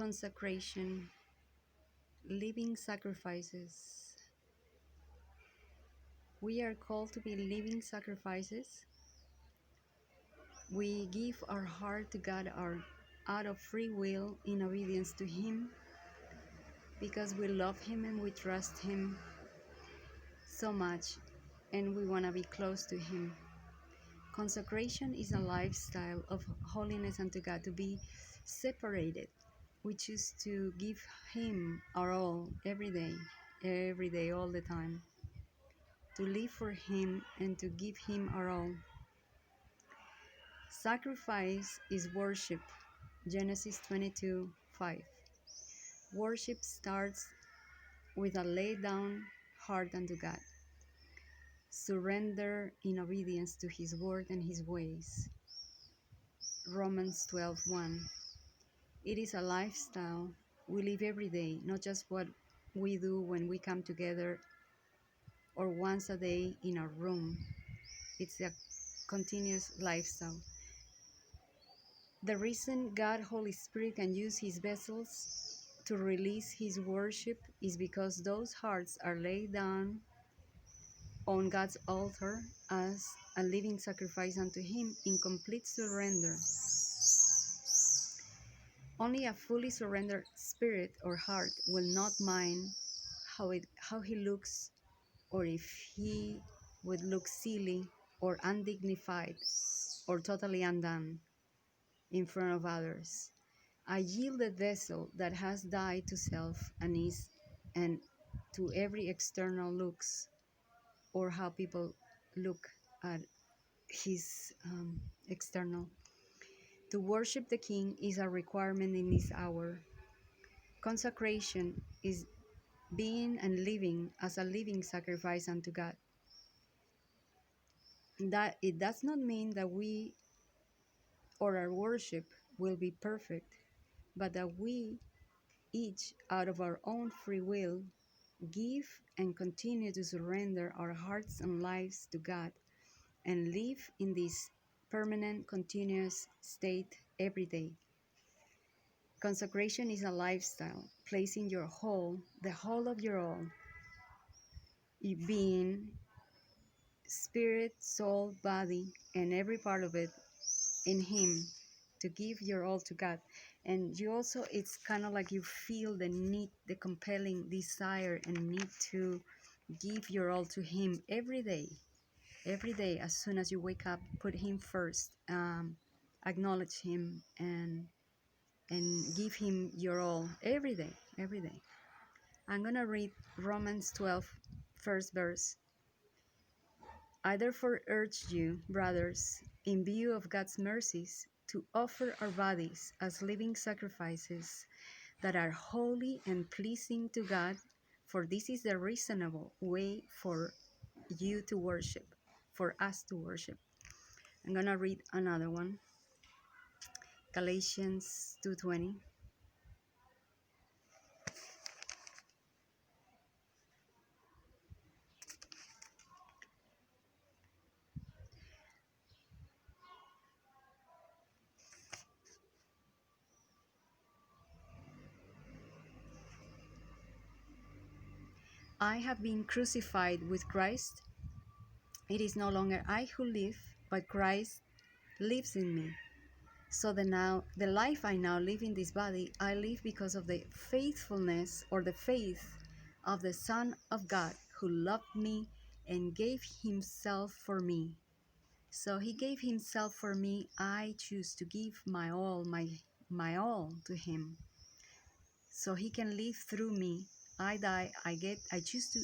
Consecration, living sacrifices. We are called to be living sacrifices. We give our heart to God out of free will in obedience to Him because we love Him and we trust Him so much and we want to be close to Him. Consecration is a lifestyle of holiness unto God, to be separated. We choose to give Him our all every day, all the time. To live for Him and to give Him our all. Sacrifice is worship. Genesis 22:5. Worship starts with a laid down heart unto God. Surrender in obedience to His word and His ways. Romans 12:1. It is a lifestyle we live every day, not just what we do when we come together or once a day in our room. It's a continuous lifestyle. The reason God, Holy Spirit, can use His vessels to release His worship is because those hearts are laid down on God's altar as a living sacrifice unto Him in complete surrender. Only a fully surrendered spirit or heart will not mind how he looks, or if he would look silly or undignified or totally undone in front of others. A yielded vessel that has died to self and to every external looks or how people look at his external. To worship the King is a requirement in this hour. Consecration is being and living as a living sacrifice unto God. That it does not mean that we or our worship will be perfect, but that we each out of our own free will give and continue to surrender our hearts and lives to God and live in this permanent, continuous state every day. Consecration is a lifestyle, placing the whole of your all, being, spirit, soul, body, and every part of it in Him, to give your all to God. And you also, it's kind of like you feel the need, the compelling desire and need to give your all to Him every day. Every day, as soon as you wake up, put Him first, acknowledge Him and give Him your all every day, every day. I'm gonna read Romans 12, first verse. I therefore urge you, brothers, in view of God's mercies, to offer our bodies as living sacrifices that are holy and pleasing to God, for this is the reasonable way for you to worship, for us to worship. I'm gonna read another one. Galatians 2:20. I have been crucified with Christ. It is no longer I who live, but Christ lives in me. So the life I now live in this body, I live because of the faithfulness or the faith of the Son of God who loved me and gave Himself for me. So He gave Himself for me. I choose to give my all to Him, so He can live through me. I die. I choose to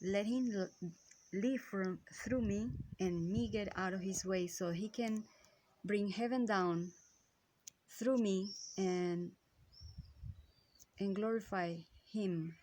let Him live through me and me get out of His way, so He can bring heaven down through me and glorify Him